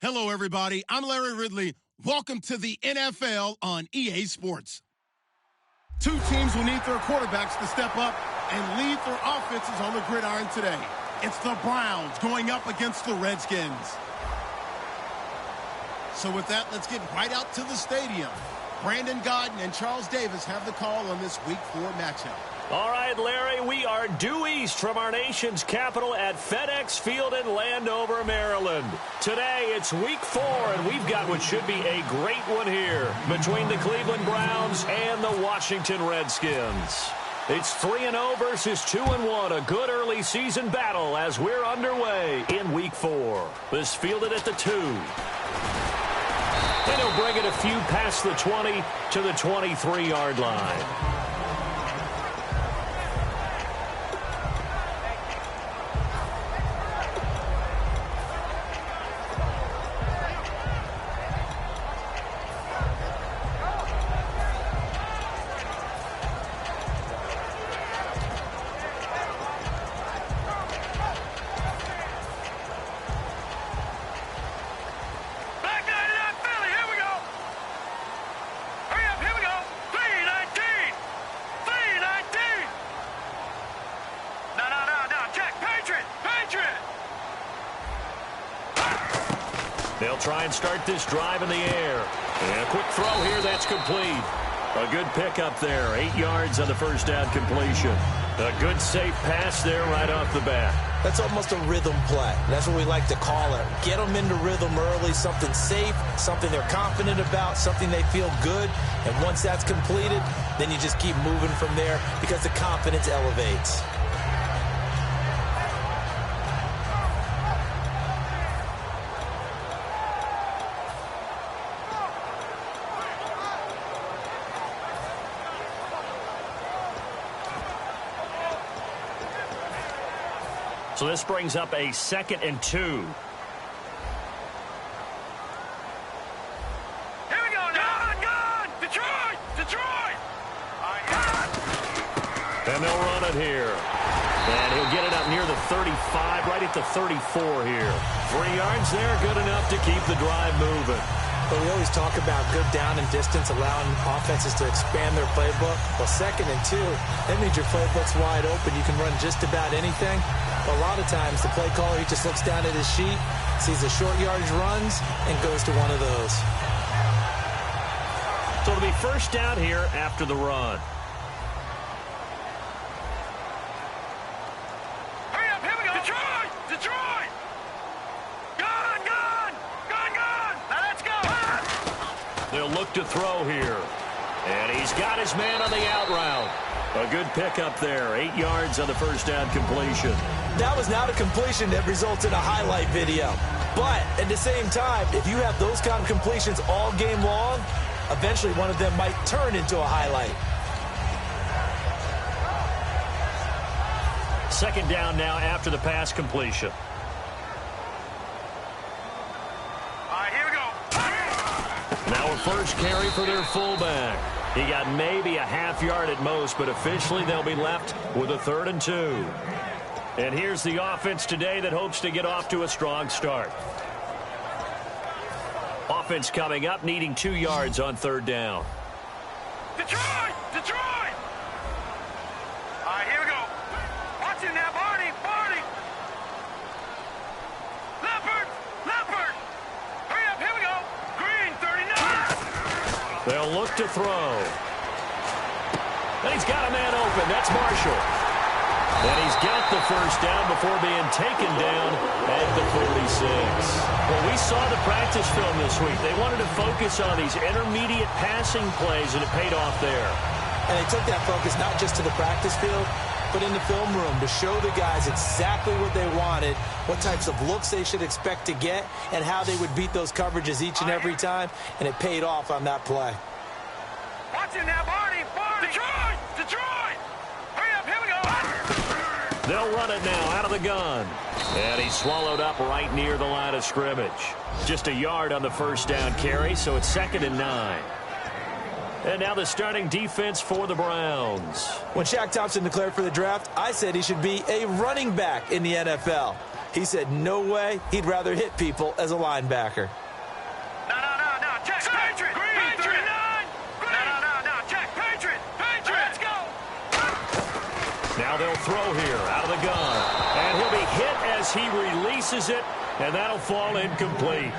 Hello, everybody. I'm Larry Ridley. Welcome to the NFL on EA Sports. Two teams will need their quarterbacks to step up and lead their offenses on the gridiron today. It's the Browns going up against the Redskins. So with that, let's get right out to the stadium. Brandon Gaudin and Charles Davis have the call on this Week 4 matchup. All right, Larry, we are due east from our nation's capital at FedEx Field in Landover, Maryland. Today, it's Week 4, and we've got what should be a great one here between the Cleveland Browns and the Washington Redskins. It's 3-0 versus 2-1, a good early season battle as we're underway in Week 4. This fielded at the 2. And he'll bring it a few past the 20 to the 23-yard line. They'll try and start this drive in the air. And a quick throw here, that's complete. A good pickup there, 8 yards on the first down completion. A good safe pass there right off the bat. That's almost a rhythm play. That's what we like to call it. Get them into rhythm early, something safe, something they're confident about, something they feel good. And once that's completed, then you just keep moving from there because the confidence elevates. So this brings up a 2nd and 2. Here we go now. Gone! Detroit! Detroit! And they'll run it here. And he'll get it up near the 35, right at the 34 here. 3 yards there, good enough to keep the drive moving. But we always talk about good down and distance, allowing offenses to expand their playbook. Well, 2nd and 2, that means your playbook's wide open. You can run just about anything. But a lot of times, the play caller, he just looks down at his sheet, sees the short yardage runs, and goes to one of those. So it'll be first down here after the run. Hurry up, here we go. Detroit! Detroit! Gone! Gone! Gone! Gone! Now let's go! They'll look to throw here. And he's got his man on the out route. A good pickup there, 8 yards on the first down completion. That was not a completion that results in a highlight video. But at the same time, if you have those kind of completions all game long, eventually one of them might turn into a highlight. 2nd down now after the pass completion. All right, here we go. Now a first carry for their fullback. He got maybe a half yard at most, but officially they'll be left with a 3rd and 2. And here's the offense today that hopes to get off to a strong start. Offense coming up, needing 2 yards on 3rd down. Detroit! Detroit! All right, here we go. Watch him now, Barney! Barney! Leopard! Leopard! Hurry up, here we go. Green, 39! They'll look to throw. And he's got a man open. That's Marshall. And he's got the first down before being taken down at the 46. Well, we saw the practice film this week. They wanted to focus on these intermediate passing plays, and it paid off there. And they took that focus not just to the practice field, but in the film room to show the guys exactly what they wanted, what types of looks they should expect to get, and how they would beat those coverages each and every time, and it paid off on that play. Watch him now, Barney! Barney! Detroit! Detroit! Hurry up, here we go! They'll run it now out of the gun. And he's swallowed up right near the line of scrimmage. Just a yard on the first down carry, so it's 2nd and 9. And now the starting defense for the Browns. When Shaq Thompson declared for the draft, I said he should be a running back in the NFL. He said no way, he'd rather hit people as a linebacker. No. Check. Patriot. Green. 39. No. Check. Patriot. Let's go. Now they'll throw here out of the gun. And he'll be hit as he releases it, and that'll fall incomplete.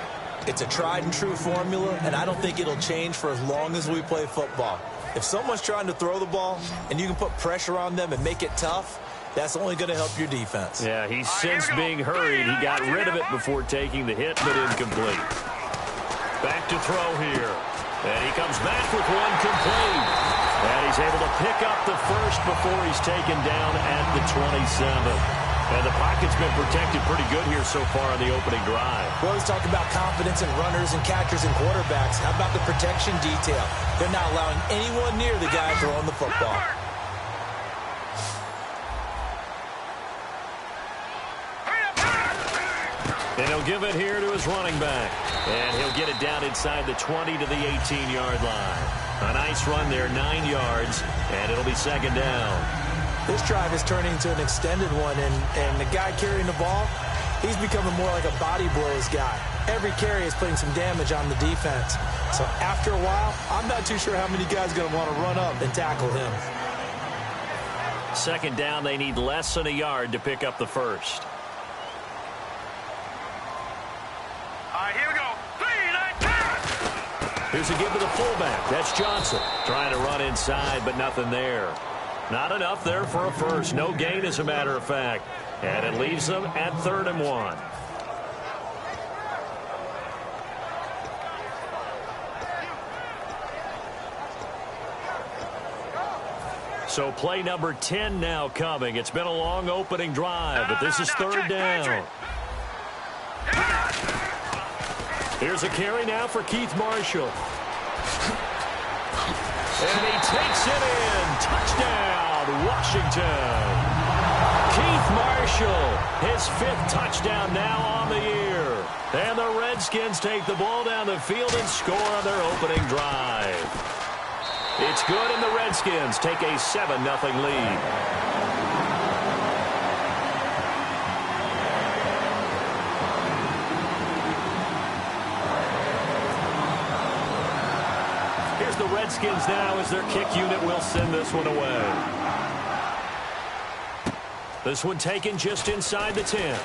It's a tried and true formula, and I don't think it'll change for as long as we play football. If someone's trying to throw the ball and you can put pressure on them and make it tough, that's only going to help your defense. Yeah, he's since being hurried. He got rid of it before taking the hit, but incomplete. Back to throw here. And he comes back with one complete. And he's able to pick up the first before he's taken down at the 27. And the pocket's been protected pretty good here so far on the opening drive. We always talk about confidence in runners and catchers and quarterbacks. How about the protection detail? They're not allowing anyone near the guy throwing the football. And he'll give it here to his running back. And he'll get it down inside the 20 to the 18-yard line. A nice run there, 9 yards, and it'll be second down. This drive is turning into an extended one, and the guy carrying the ball, he's becoming more like a body blows guy. Every carry is putting some damage on the defense. So after a while, I'm not too sure how many guys are going to want to run up and tackle him. Second down, they need less than a yard to pick up the first. All right, here we go. 3, 9, 10. Here's a give to the fullback. That's Johnson. Trying to run inside, but nothing there. Not enough there for a first. No gain, as a matter of fact. And it leaves them at 3rd and 1. So play number 10 now coming. It's been a long opening drive, but this is 3rd down. Here's a carry now for Keith Marshall. And he takes it in. Touchdown, Washington. Keith Marshall, his 5th touchdown now on the year. And the Redskins take the ball down the field and score on their opening drive. It's good, and the Redskins take a 7-0 lead. Here's the Redskins now as their kick unit will send this one away. This one taken just inside the 10.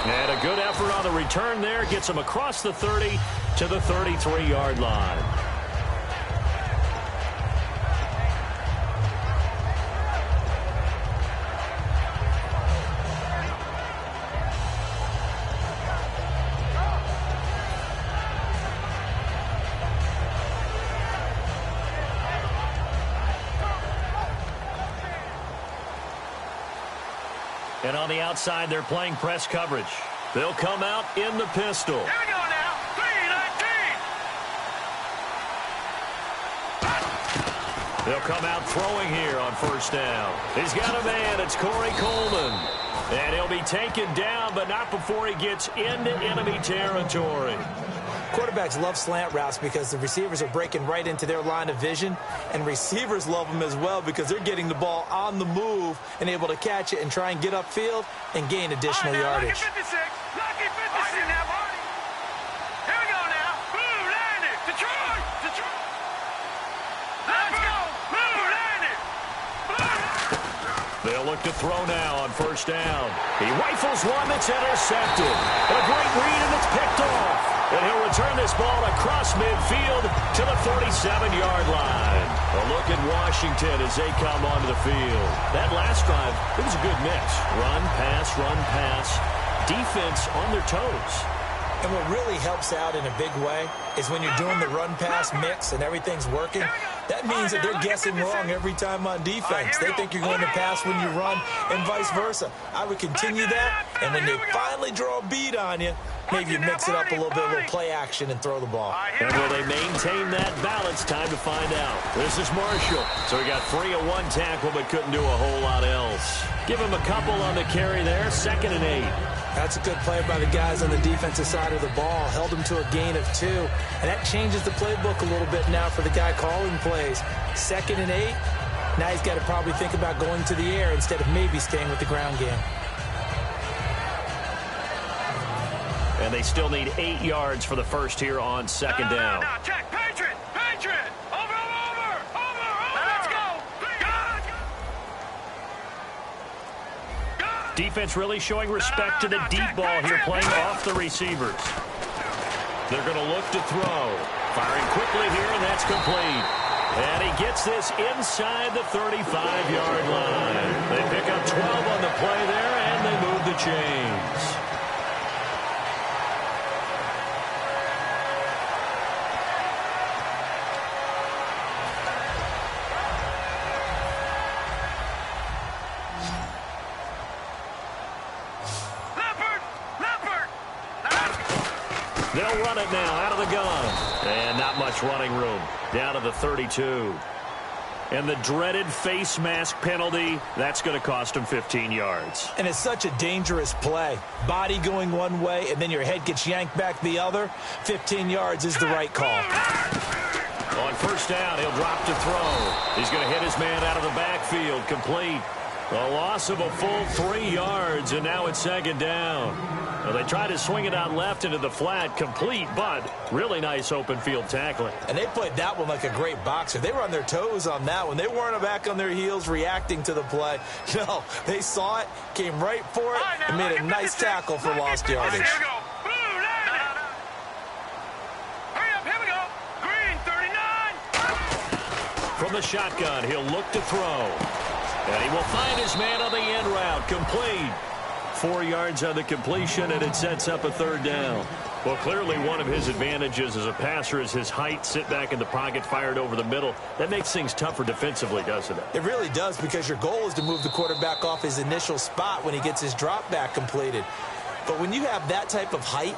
And a good effort on the return there. Gets him across the 30 to the 33-yard line. And on the outside, they're playing press coverage. They'll come out in the pistol. Here we go now. 3-19. They'll come out throwing here on 1st down. He's got a man. It's Corey Coleman. And he'll be taken down, but not before he gets into enemy territory. Quarterbacks love slant routes because the receivers are breaking right into their line of vision, and receivers love them as well because they're getting the ball on the move and able to catch it and try and get upfield and gain additional yardage. Lucky 56. Here we go now. Blue landed. Detroit. Let's go. Blue landed. They'll look to throw now on 1st down. He rifles one that's intercepted. A great read, and it's picked off. And he'll return this ball across midfield to the 47-yard line. A look at Washington as they come onto the field. That last drive, it was a good mix. Run, pass. Defense on their toes. And what really helps out in a big way is when you're doing the run-pass mix and everything's working, that means that they're guessing wrong every time on defense. They think you're going to pass when you run and vice versa. I would continue that, and when they finally draw a beat on you, maybe you mix it up a little bit, a little play action, and throw the ball. And will they maintain that balance? Time to find out. This is Marshall. So he got free of one tackle, but couldn't do a whole lot else. Give him a couple on the carry there. 2nd and 8. That's a good play by the guys on the defensive side of the ball. Held them to a gain of 2. And that changes the playbook a little bit now for the guy calling plays. 2nd and 8. Now he's got to probably think about going to the air instead of maybe staying with the ground game. And they still need 8 yards for the first here on second down. No, check. Patriot! Patriot! Over! Let's go! Defense really showing respect to the deep ball here, playing off the receivers. They're going to look to throw. Firing quickly here, and that's complete. And he gets this inside the 35-yard line. They pick up 12 on the play there, and they move the chains. They'll run it now out of the gun. And not much running room. Down to the 32. And the dreaded face mask penalty, that's going to cost him 15 yards. And it's such a dangerous play. Body going one way, and then your head gets yanked back the other. 15 yards is the right call. On first down, he'll drop to throw. He's going to hit his man out of the backfield. Complete. A loss of a full 3 yards, and now it's second down. Well, they try to swing it out left into the flat, complete, but really nice open field tackling. And they played that one like a great boxer. They were on their toes on that one. They weren't back on their heels reacting to the play. No, they saw it, came right for it, and made a nice tackle for lost yardage. Here we go. Hurry up, here we go. Green, 39. From the shotgun, he'll look to throw. And he will find his man on the end route, complete. 4 yards on the completion, and it sets up a third down. Well, clearly one of his advantages as a passer is his height. Sit back in the pocket, fired over the middle. That makes things tougher defensively, doesn't it? It really does, because your goal is to move the quarterback off his initial spot when he gets his drop back completed. But when you have that type of height,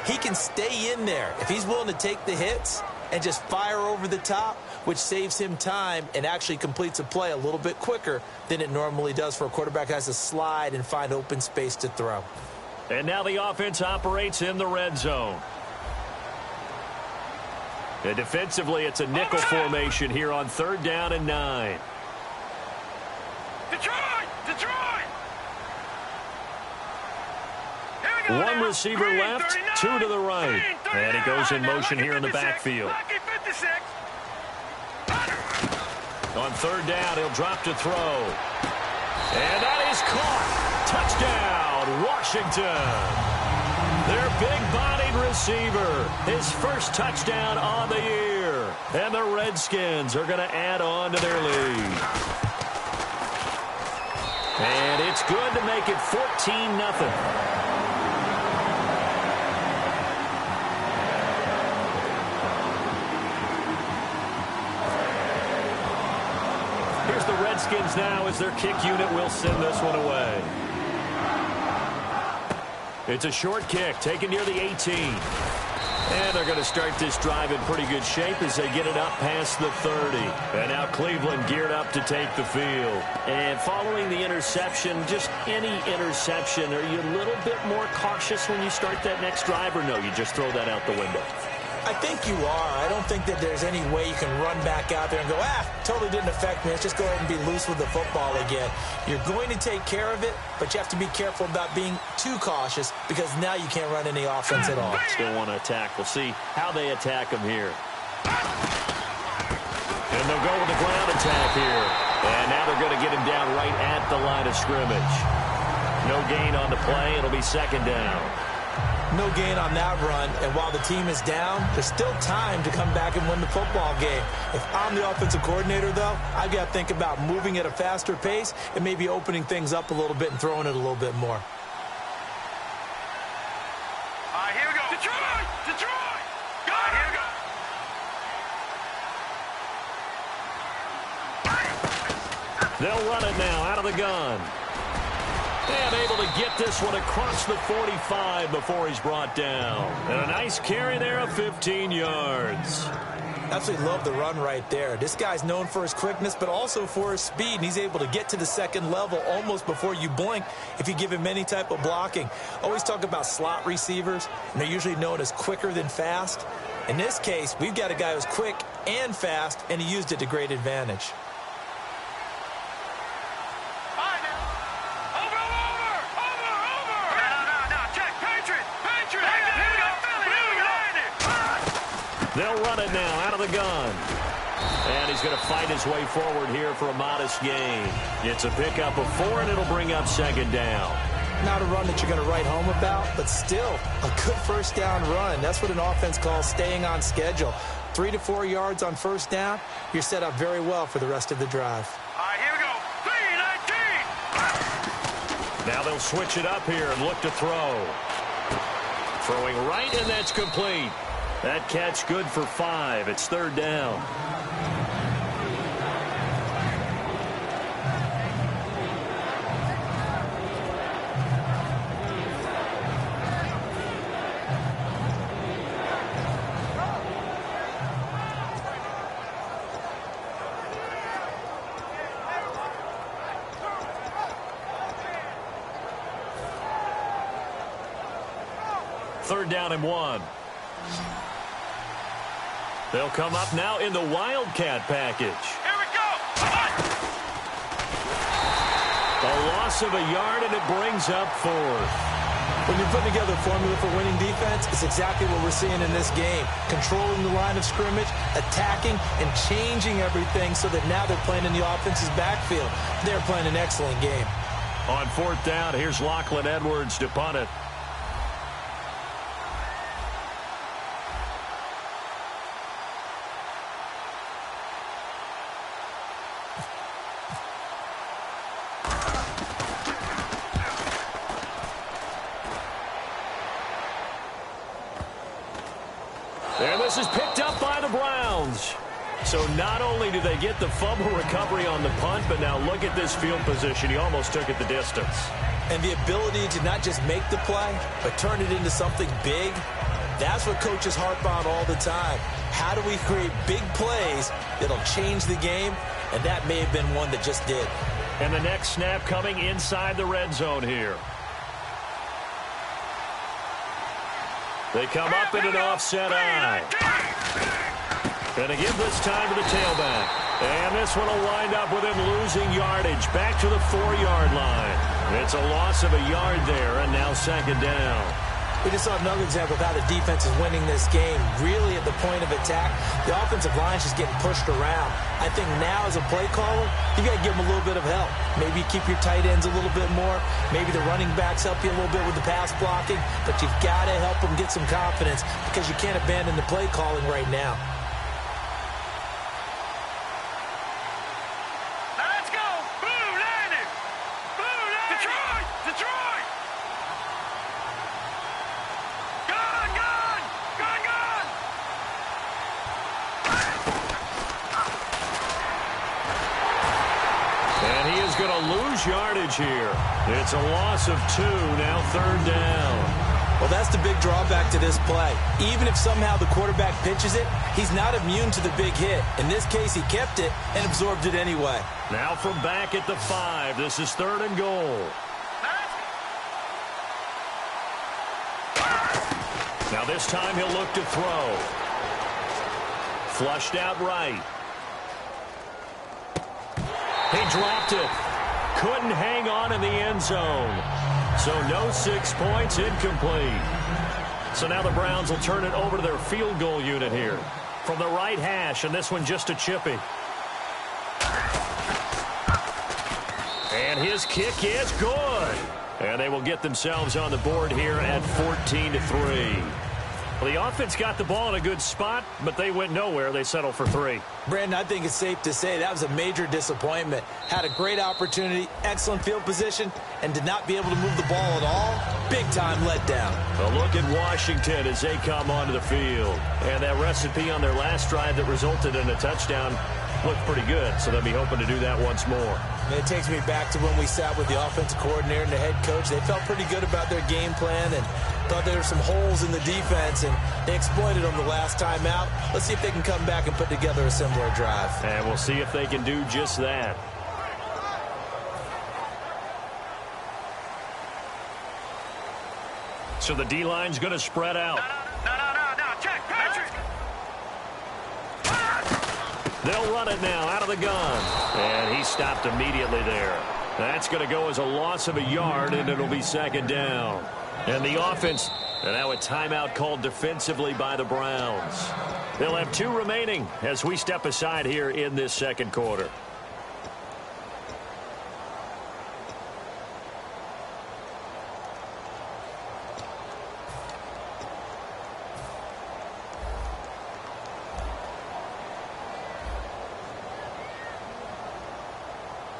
he can stay in there if he's willing to take the hits and just fire over the top, which saves him time and actually completes a play a little bit quicker than it normally does for a quarterback who has to slide and find open space to throw. And now the offense operates in the red zone. And defensively, it's a nickel formation here on third down and 9. Detroit! One receiver left, 2 to the right. And he goes in motion here in the backfield. On third down, he'll drop to throw. And that is caught. Touchdown, Washington. Their big-bodied receiver, his first touchdown on the year. And the Redskins are going to add on to their lead. And it's good to make it 14-0. Here's the Redskins now as their kick unit will send this one away. It's a short kick taken near the 18. And they're going to start this drive in pretty good shape as they get it up past the 30. And now Cleveland geared up to take the field. And following the interception, just any interception, are you a little bit more cautious when you start that next drive, or no, you just throw that out the window? I think you are. I don't think that there's any way you can run back out there and go, totally didn't affect me. Let's just go ahead and be loose with the football again. You're going to take care of it, but you have to be careful about being too cautious, because now you can't run any offense at all. Still want to attack. We'll see how they attack him here. And they'll go with the ground attack here. And now they're going to get him down right at the line of scrimmage. No gain on the play. It'll be second down. No gain on that run, and while the team is down, there's still time to come back and win the football game. If I'm the offensive coordinator, though, I've got to think about moving at a faster pace and maybe opening things up a little bit and throwing it a little bit more. Here we go. Detroit! Here we go. They'll run it now out of the gun. And able to get this one across the 45 before he's brought down. And a nice carry there of 15 yards. Absolutely love the run right there. This guy's known for his quickness, but also for his speed. And he's able to get to the second level almost before you blink if you give him any type of blocking. Always talk about slot receivers, and they're usually known as quicker than fast. In this case, we've got a guy who's quick and fast, and he used it to great advantage. run it now out of the gun. And he's going to fight his way forward here for a modest gain. It's a pickup of 4, and it'll bring up second down. Not a run that you're going to write home about, but still a good first down run. That's what an offense calls staying on schedule. 3 to 4 yards on first down. You're set up very well for the rest of the drive. All right, here we go. 3-19. Now they'll switch it up here and look to throw. Throwing right, and that's complete. That catch good for 5. It's third down. Third down and 1. They'll come up now in the Wildcat package. Here we go. A loss of a yard, and it brings up 4th. When you're putting together a formula for winning defense, it's exactly what we're seeing in this game. Controlling the line of scrimmage, attacking, and changing everything so that now they're playing in the offense's backfield. They're playing an excellent game. On 4th down, here's Lachlan Edwards to punt it. And this is picked up by the Browns. So not only do they get the fumble recovery on the punt, but now look at this field position. He almost took it the distance. And the ability to not just make the play, but turn it into something big, that's what coaches harp on all the time. How do we create big plays that'll change the game? And that may have been one that just did. And the next snap coming inside the red zone here. They come up in an offset eye. Going to give this time to the tailback. And this one will wind up with him losing yardage back to the 4-yard line. It's a loss of a yard there, and now second down. We just saw another example of how the defense is winning this game. Really at the point of attack, the offensive line is just getting pushed around. I think now as a play caller, you got to give them a little bit of help. Maybe keep your tight ends a little bit more. Maybe the running backs help you a little bit with the pass blocking. But you've got to help them get some confidence because you can't abandon the play calling right now. Let's go. Blue landed. Blue landed. Detroit. Detroit. Gun, gun. Gun, gun. And he is going to lose yardage here. It's a loss of 2, now third down. Well, that's the big drawback to this play. Even if somehow the quarterback pitches it, he's not immune to the big hit. In this case, he kept it and absorbed it anyway. Now from back at the 5, this is 3rd and goal. Now this time he'll look to throw. Flushed out right. He dropped it. Couldn't hang on in the end zone. So no 6 points, incomplete. So now the Browns will turn it over to their field goal unit here. From the right hash, and this one just a chippy. And his kick is good. And they will get themselves on the board here at 14-3. Well, the offense got the ball in a good spot, but they went nowhere. They settled for 3. Brandon, I think it's safe to say that was a major disappointment. Had a great opportunity, excellent field position, and did not be able to move the ball at all. Big-time letdown. A look at Washington as they come onto the field. And that recipe on their last drive that resulted in a touchdown looked pretty good, so they'll be hoping to do that once more. And it takes me back to when we sat with the offensive coordinator and the head coach. They felt pretty good about their game plan and thought there were some holes in the defense, and they exploited them the last time out. Let's see if they can come back and put together a similar drive. And we'll see if they can do just that. So the D-line's going to spread out. No. Check. Patrick. They'll run it now out of the gun. And he stopped immediately there. That's going to go as a loss of a yard, and it'll be second down. And the offense And now a timeout called defensively by the Browns. They'll have 2 remaining as we step aside here in this second quarter.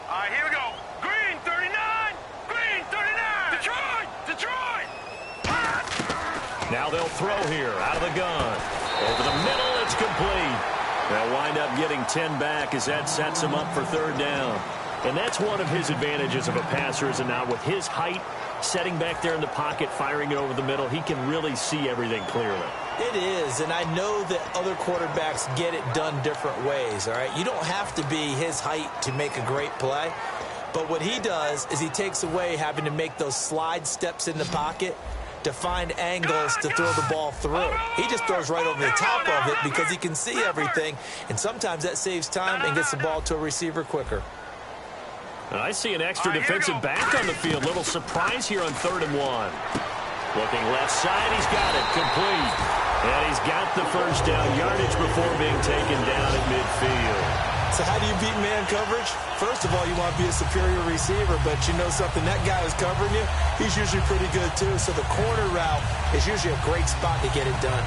All right, here we go. Green 39. Green 39. Detroit. Detroit. Now they'll throw here out of the gun. Over the middle, it's complete. They'll wind up getting 10 back as that sets him up for 3rd down. And that's one of his advantages of a passer, is it not? With his height, setting back there in the pocket, firing it over the middle, he can really see everything clearly. It is, and I know that other quarterbacks get it done different ways, all right? You don't have to be his height to make a great play. But what he does is he takes away having to make those slide steps in the pocket to find angles to throw the ball through. He just throws right over the top of it because he can see everything, and sometimes that saves time and gets the ball to a receiver quicker. I see an extra defensive back on the field. Little surprise here on 3rd and 1. Looking left side, he's got it complete. And he's got the first down yardage before being taken down at midfield. So how do you beat man coverage? First of all, you want to be a superior receiver, but you know something, that guy who's covering you, he's usually pretty good too. So the corner route is usually a great spot to get it done.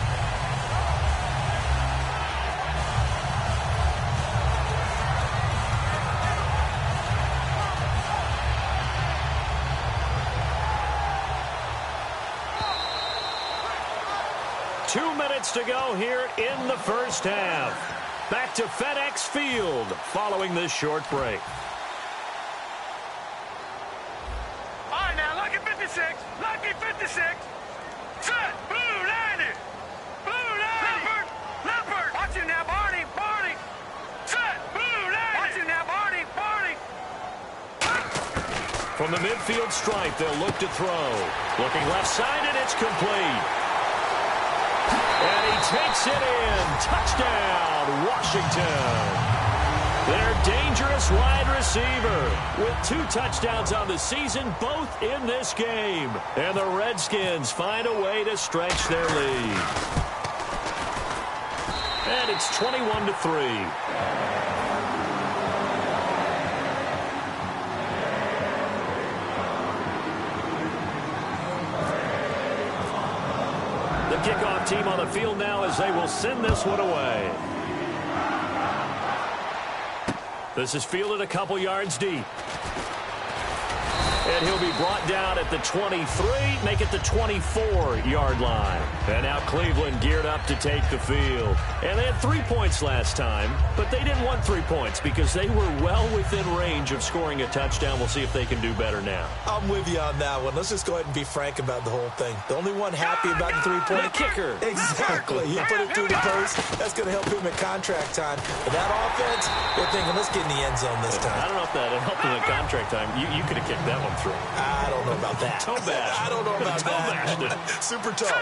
To go here in the first half. Back to FedEx Field following this short break. All right, now, lucky 56. Lucky 56. Set. Blue 90. Blue 90. Leopard. Watch him now, Barney. Barney. Set. Blue 90. Watch him now, Barney. Barney. From the midfield stripe, they'll look to throw. Looking left side, and it's complete. And he takes it in. Touchdown, Washington. Their dangerous wide receiver with 2 touchdowns on the season, both in this game. And the Redskins find a way to stretch their lead. And it's 21-3. Kickoff team on the field now as they will send this one away. This is fielded a couple yards deep. And he'll be brought down at the 23, make it the 24-yard line. And now Cleveland geared up to take the field. And they had 3 points last time, but they didn't want 3 points because they were well within range of scoring a touchdown. We'll see if they can do better now. I'm with you on that one. Let's just go ahead and be frank about the whole thing. The only one happy about the 3-point kicker. Exactly. He put it through the post. That's going to help him at contract time. But that offense, they're thinking, let's get in the end zone this time. I don't know if that helped him at contract time. You could have kicked that one through. I don't know about that. Toe bash. I don't know about that. Super tough.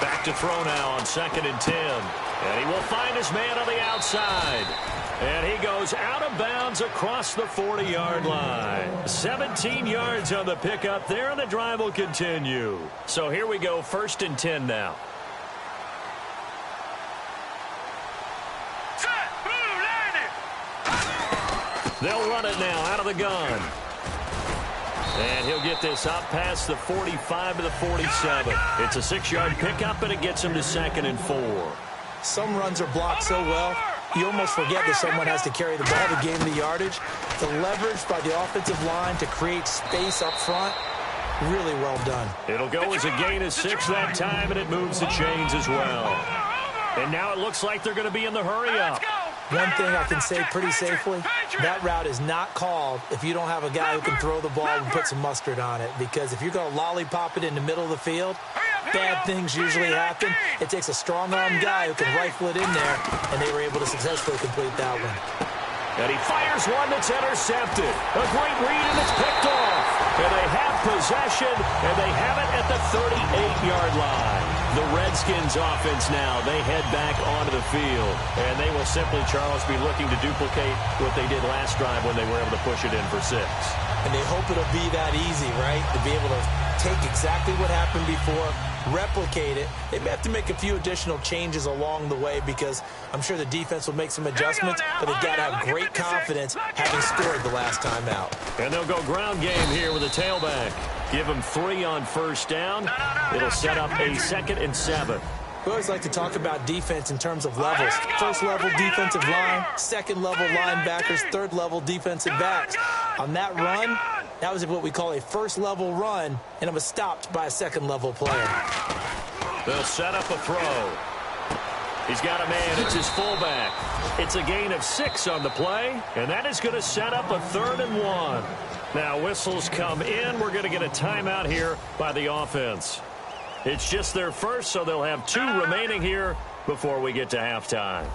Back to throw now on 2nd and 10. And he will find his man on the outside. And he goes out of bounds across the 40-yard line. 17 yards on the pickup there, and the drive will continue. So here we go, 1st and 10 now. They'll run it now out of the gun. And he'll get this up past the 45 to the 47. It's a 6-yard pickup, and it gets him to 2nd and 4. Some runs are blocked so well, you almost forget that someone has to carry the ball to gain the yardage. The leverage by the offensive line to create space up front, really well done. It'll go as a gain of 6 that time, and it moves the chains as well. And now it looks like they're going to be in the hurry-up. One thing I can say pretty safely, that route is not called if you don't have a guy who can throw the ball and put some mustard on it. Because if you're going to lollipop it in the middle of the field, bad things usually happen. It takes a strong-arm guy who can rifle it in there, and they were able to successfully complete that one. And he fires one that's intercepted. A great read, and it's picked off. And they have possession, and they have it at the 38-yard line. The Redskins offense now, they head back onto the field. And they will simply, Charles, be looking to duplicate what they did last drive when they were able to push it in for 6. and they hope it'll be that easy, right? To be able to take exactly what happened before, replicate it. They may have to make a few additional changes along the way because I'm sure the defense will make some adjustments, but they've got to have great confidence having scored the last time out. And they'll go ground game here with a tailback. Give them 3 on first down. It'll set up a 2nd and 7. We always like to talk about defense in terms of levels. First level defensive line, second level linebackers, third level defensive backs. On that run, that was what we call a first level run, and it was stopped by a second level player. They'll set up a throw. He's got a man. It's his fullback. It's a gain of 6 on the play, and that is going to set up a 3rd and 1. Now whistles come in. We're going to get a timeout here by the offense. It's just their first, so they'll have 2 remaining here before we get to halftime.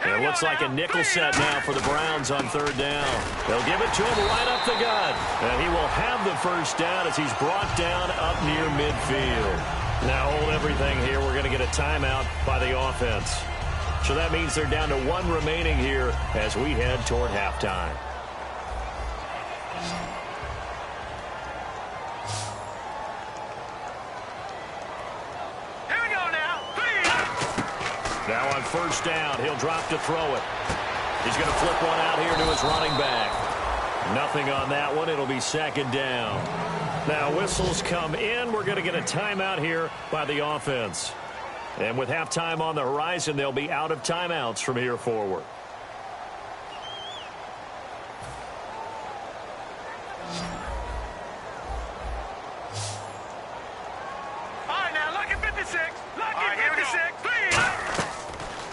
It looks like a nickel set now for the Browns on 3rd down. They'll give it to him right up the gut. And he will have the first down as he's brought down up near midfield. Now hold everything here. We're going to get a timeout by the offense. So that means they're down to 1 remaining here as we head toward halftime. Now on first down, he'll drop to throw it. He's going to flip one out here to his running back. Nothing on that one. It'll be 2nd down. Now whistles come in. We're going to get a timeout here by the offense. And with halftime on the horizon, they'll be out of timeouts from here forward. All right, now lucky 56. Lucky 56.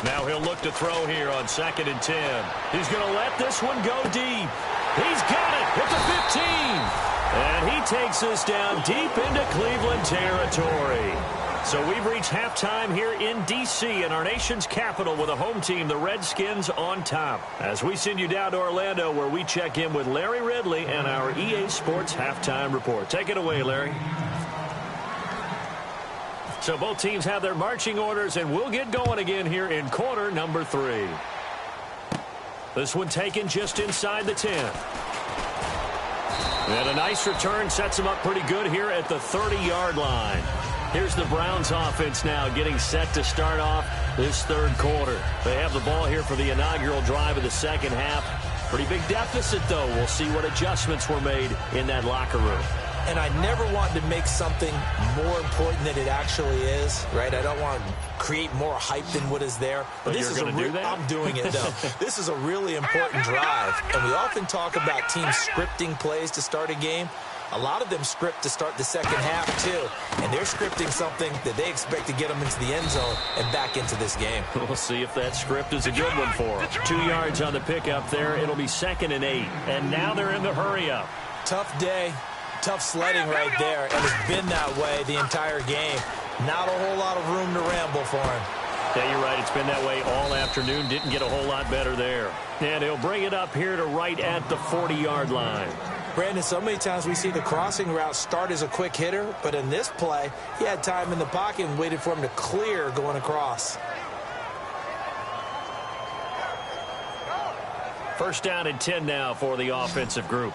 Now he'll look to throw here on 2nd and 10. He's going to let this one go deep. He's got it at the 15. And he takes us down deep into Cleveland territory. So we've reached halftime here in D.C. in our nation's capital with a home team, the Redskins, on top. As we send you down to Orlando where we check in with Larry Ridley and our EA Sports Halftime Report. Take it away, Larry. So both teams have their marching orders, and we'll get going again here in quarter number 3. This one taken just inside the 10. And a nice return sets them up pretty good here at the 30-yard line. Here's the Browns offense now getting set to start off this 3rd quarter. They have the ball here for the inaugural drive of the 2nd half. Pretty big deficit, though. We'll see what adjustments were made in that locker room. And I never want to make something more important than it actually is, right? I don't want to create more hype than what is there. But this is going to do that? I'm doing it, though. This is a really important drive. And we often talk about teams scripting plays to start a game. A lot of them script to start the 2nd half, too. And they're scripting something that they expect to get them into the end zone and back into this game. We'll see if that script is a good one for them. 2 yards on the pickup there. It'll be 2nd and 8. And now they're in the hurry-up. Tough day. Tough sledding right there, and it's been that way the entire game. Not a whole lot of room to ramble for him. Yeah, you're right. It's been that way all afternoon. Didn't get a whole lot better there. And he'll bring it up here to right at the 40-yard line. Brandon, so many times we see the crossing route start as a quick hitter, but in this play, he had time in the pocket and waited for him to clear going across. First down and 10 now for the offensive group.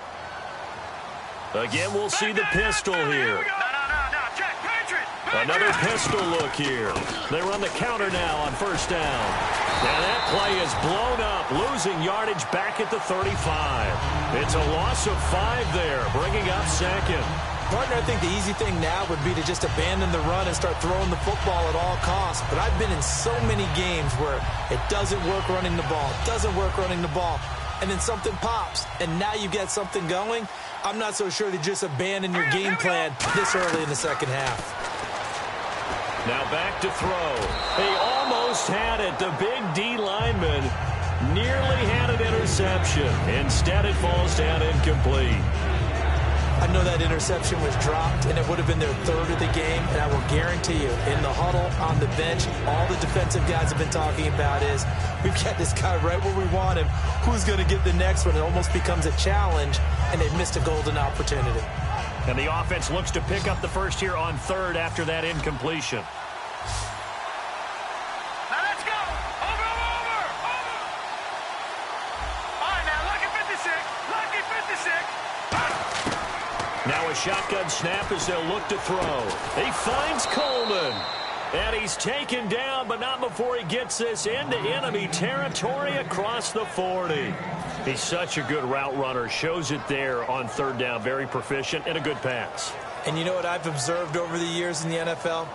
Again, we'll see the pistol here. Another pistol look here. They run the counter now on first down. And that play is blown up, losing yardage back at the 35. It's a loss of 5 there, bringing up 2nd. Partner, I think the easy thing now would be to just abandon the run and start throwing the football at all costs. But I've been in so many games where it doesn't work running the ball, and then something pops, and now you get something going. I'm not so sure to just abandon your game plan this early in the 2nd half. Now back to throw. He almost had it. The big D lineman nearly had an interception. Instead, it falls down incomplete. I know that interception was dropped, and it would have been their 3rd of the game, and I will guarantee you, in the huddle, on the bench, all the defensive guys have been talking about is, we've got this guy right where we want him. Who's going to get the next one? It almost becomes a challenge, and they've missed a golden opportunity. And the offense looks to pick up the first here on 3rd after that incompletion. Now let's go. Over. All right, now lucky 56. Lucky 56. Now a shotgun snap as they'll look to throw. He finds Coleman. And he's taken down, but not before he gets this into enemy territory across the 40. He's such a good route runner. Shows it there on third down. Very proficient and a good pass. And you know what I've observed over the years in the NFL?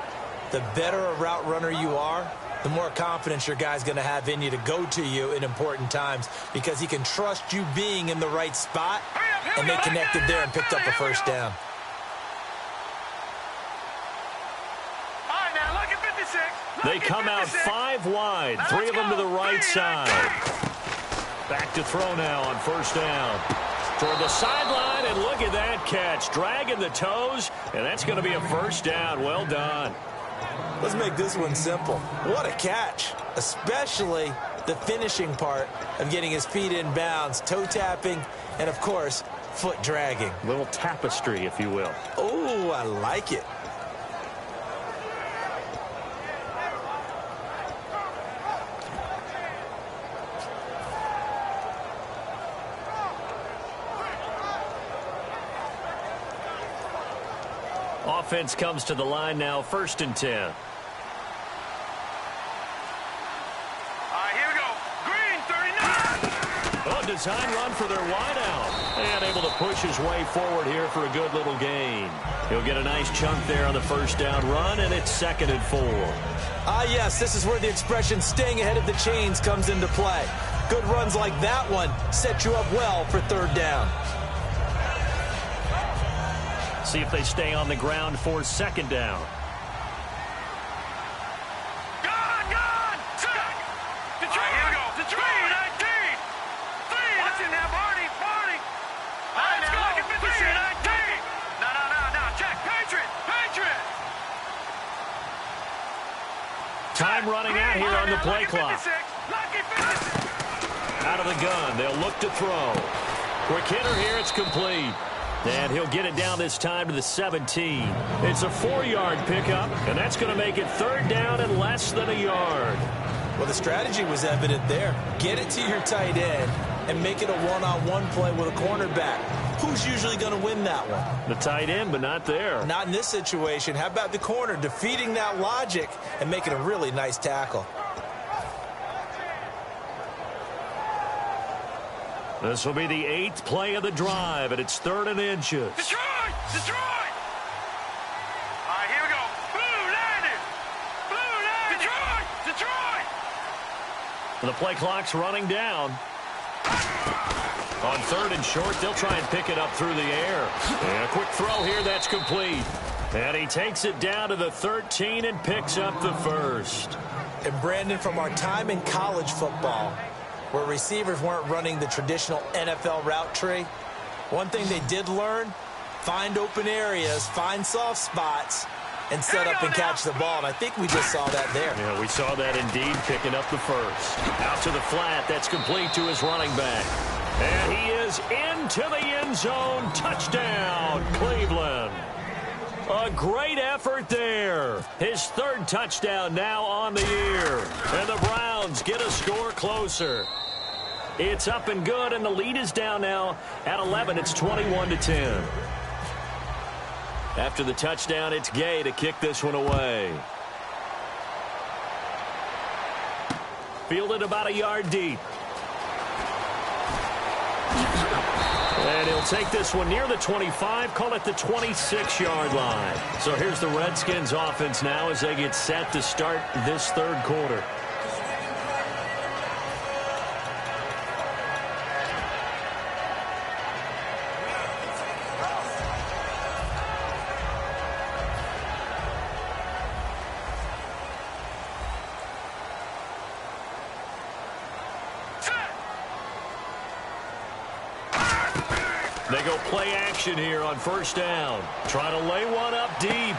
The better a route runner you are, the more confidence your guy's going to have in you to go to you in important times because he can trust you being in the right spot, and they connected there and picked up a first down. They come out 5 wide, 3 of them to the right side. Back to throw now on first down. Toward the sideline, and look at that catch. Dragging the toes, and that's going to be a first down. Well done. Let's make this one simple. What a catch, especially the finishing part of getting his feet in bounds, toe tapping, and, of course, foot dragging. A little tapestry, if you will. Oh, I like it. Offense comes to the line now, 1st and 10. All right, here we go. Green, 39. Oh, design run for their wideout. And able to push his way forward here for a good little gain. He'll get a nice chunk there on the first down run, and it's 2nd and 4. Yes, this is where the expression staying ahead of the chains comes into play. Good runs like that one set you up well for third down. See if they stay on the ground for 2nd down. Gone! Set! Detroit! Here we go. Detroit! 19! 3! Watch it now, Barney! All right, let's go! 3, 19! No, check! Patriot! Time running out here on the play clock. Lucky 56! Out of the gun, they'll look to throw. Quick hitter here, it's complete. And he'll get it down this time to the 17. It's a 4-yard pickup, and that's going to make it 3rd down and less than a yard. Well, the strategy was evident there. Get it to your tight end and make it a one-on-one play with a cornerback. Who's usually going to win that one? The tight end, but not there. Not in this situation. How about the corner defeating that logic and making a really nice tackle? This will be the 8th play of the drive, and it's 3rd and inches. Detroit! All right, here we go. Blue landed! Detroit! And the play clock's running down. On 3rd and short, they'll try and pick it up through the air. And a quick throw here, that's complete. And he takes it down to the 13 and picks up the first. And Brandon, from our time in college football, where receivers weren't running the traditional NFL route tree, one thing they did learn, find open areas, find soft spots, and set up and catch the ball. And I think we just saw that there. Yeah, we saw that indeed, picking up the first. Out to the flat, that's complete to his running back. And he is into the end zone. Touchdown, Cleveland. A great effort there. His 3rd touchdown now on the year. And the Browns get a score closer. It's up and good, and the lead is down now at 11. It's 21-10. After the touchdown, it's Gay to kick this one away. Fielded about a yard deep. And he'll take this one near the 25, call it the 26-yard line. So here's the Redskins offense now as they get set to start this 3rd quarter. They go play action here on first down. Trying to lay one up deep.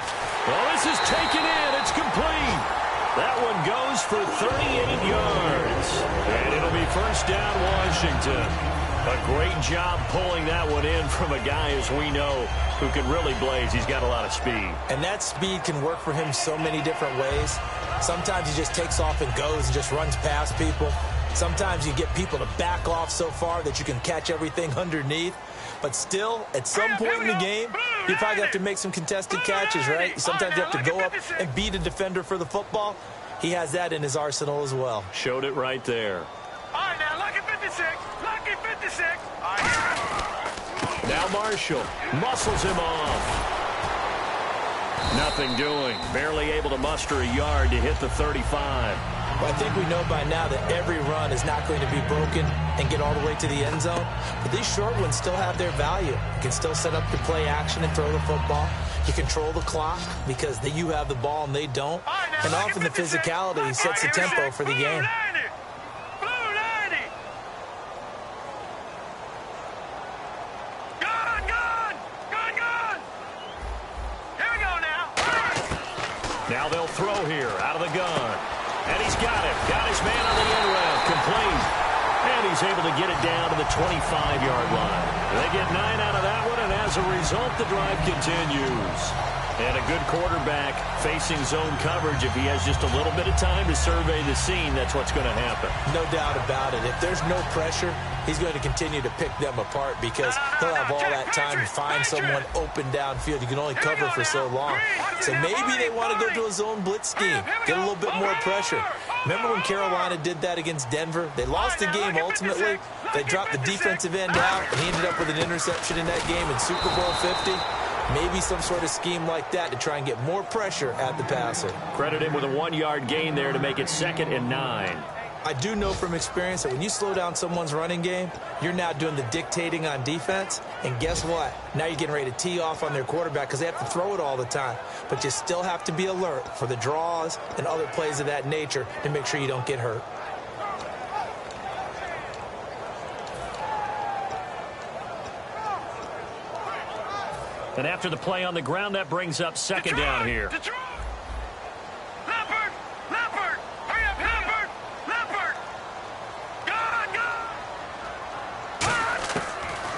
Well, this is taken in. It's complete. That one goes for 38 yards. And it'll be first down, Washington. A great job pulling that one in from a guy, as we know, who can really blaze. He's got a lot of speed. And that speed can work for him so many different ways. Sometimes he just takes off and goes and just runs past people. Sometimes you get people to back off so far that you can catch everything underneath. But still, at some point in the game, you probably have to make some contested catches, right? Sometimes you have to go up and beat a defender for the football. He has that in his arsenal as well. Showed it right there. All right, now, lucky 56. Lucky 56. Now Marshall muscles him off. Nothing doing. Barely able to muster a yard to hit the 35. Well, I think we know by now that every run is not going to be broken and get all the way to the end zone. But these short ones still have their value. You can still set up your play action and throw the football. You control the clock because you have the ball and they don't. And often the physicality sets the tempo for the game. Now they'll throw here out of the gun. And he's got it. Got his man on the end route. Complete. And he's able to get it down to the 25-yard line. They get 9 out of that one, and as a result, the drive continues. And a good quarterback facing zone coverage. If he has just a little bit of time to survey the scene, that's what's going to happen. No doubt about it. If there's no pressure, he's going to continue to pick them apart because he'll have all that time to find someone open downfield. You can only cover for so long. So maybe they want to go to a zone blitz scheme, get a little bit more pressure. Remember when Carolina did that against Denver? They lost the game ultimately. They dropped the defensive end out, and he ended up with an interception in that game in Super Bowl 50. Maybe some sort of scheme like that to try and get more pressure at the passer. Credit him with a 1-yard gain there to make it 2nd and 9. I do know from experience that when you slow down someone's running game, you're now doing the dictating on defense. And guess what? Now you're getting ready to tee off on their quarterback because they have to throw it all the time. But you still have to be alert for the draws and other plays of that nature to make sure you don't get hurt. And after the play on the ground, that brings up 2nd down here. Leopard! Hurry up, Leopard! Gun!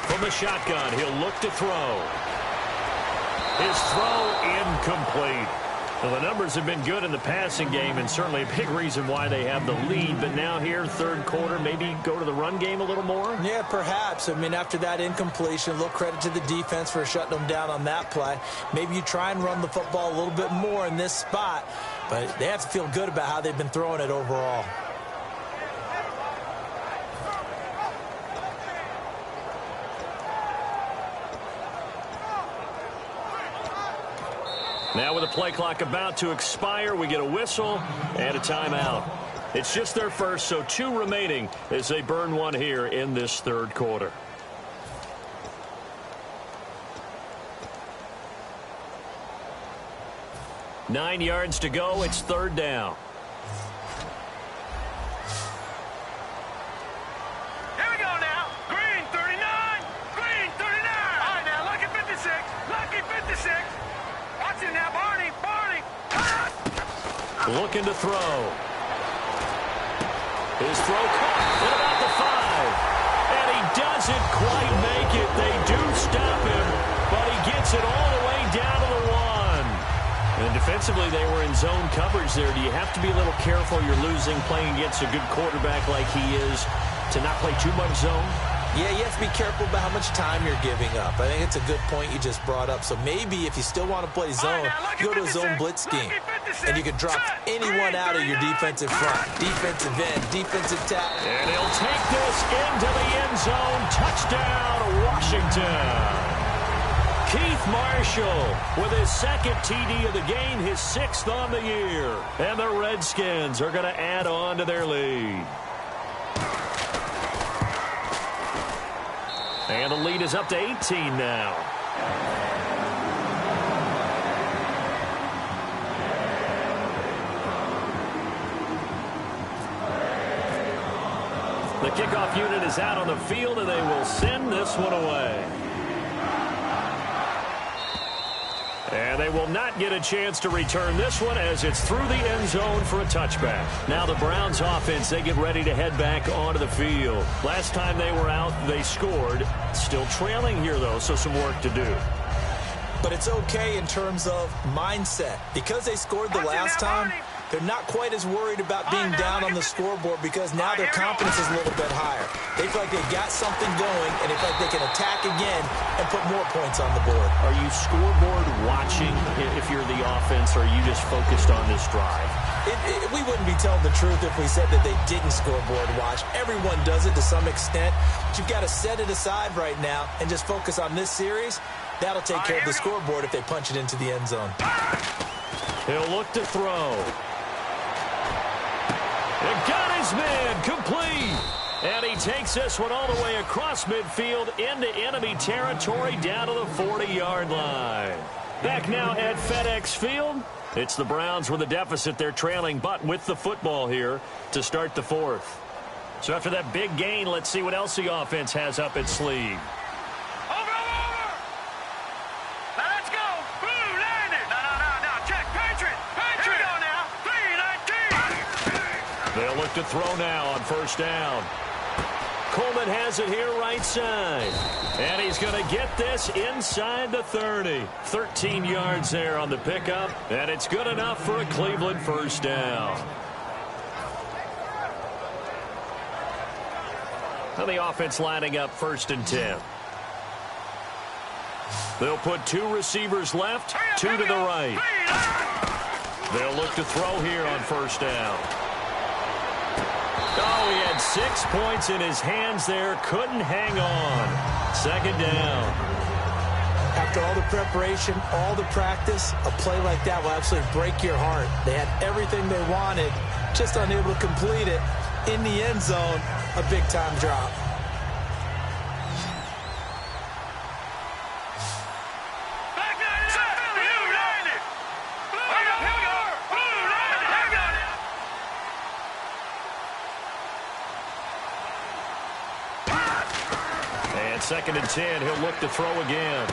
From the shotgun, he'll look to throw. His throw incomplete. Well, the numbers have been good in the passing game, and certainly a big reason why they have the lead. But now here, third quarter, maybe go to the run game a little more? Yeah, perhaps. I mean, after that incompletion, a little credit to the defense for shutting them down on that play. Maybe you try and run the football a little bit more in this spot, but they have to feel good about how they've been throwing it overall. Now with the play clock about to expire, we get a whistle and a timeout. It's just their first, so 2 remaining as they burn one here in this third quarter. Nine yards to go. It's 3rd down. Here we go now. Green 39. Green 39. All right, now, lucky 56. Lucky 56. Watch it now, Barney. Looking to throw. His throw caught at about the 5. And he doesn't quite make it. They do stop him, but he gets it all the way down to the 1. And defensively, they were in zone coverage there. Do you have to be a little careful? You're losing, playing against a good quarterback like he is, to not play too much zone? Yeah, you have to be careful about how much time you're giving up. I think it's a good point you just brought up. So maybe if you still want to play zone, you go to a zone blitz scheme. And you can drop anyone out of your defensive front. Defensive end, defensive tackle. And he'll take this into the end zone. Touchdown, Washington. Keith Marshall with his 2nd TD of the game, his 6th on the year. And the Redskins are going to add on to their lead. And the lead is up to 18 now. The kickoff unit is out on the field, and they will send this one away. And they will not get a chance to return this one as it's through the end zone for a touchback. Now the Browns offense, they get ready to head back onto the field. Last time they were out, they scored. Still trailing here, though, so some work to do. But it's okay in terms of mindset. Because they scored the last time, they're not quite as worried about being down on the scoreboard because now their confidence is a little bit higher. They feel like they got something going, and they feel like they can attack again and put more points on the board. Are you scoreboard watching if you're the offense, or are you just focused on this drive? We wouldn't be telling the truth if we said that they didn't scoreboard watch. Everyone does it to some extent. But you've got to set it aside right now and just focus on this series. That'll take care of the scoreboard if they punch it into the end zone. He'll look to throw. It got his man complete. And he takes this one all the way across midfield into enemy territory down to the 40-yard line. Back now at FedEx Field. It's the Browns with a deficit. They're trailing, but with the football here to start the fourth. So after that big gain, let's see what else the offense has up its sleeve. Over. Now let's go. Blue, land it. No. Check. Patriot. Here we go now. 3-19. They'll look to throw now on first down. Coleman has it here right side. And he's going to get this inside the 30. 13 yards there on the pickup. And it's good enough for a Cleveland first down. And the offense lining up 1st and 10. They'll put 2 receivers left, 2 to the right. They'll look to throw here on first down. Oh, he had 6 points in his hands there. Couldn't hang on. 2nd down. After all the preparation, all the practice, a play like that will absolutely break your heart. They had everything they wanted, just unable to complete it. In the end zone, a big-time drop. And 2nd and 10, he'll look to throw again.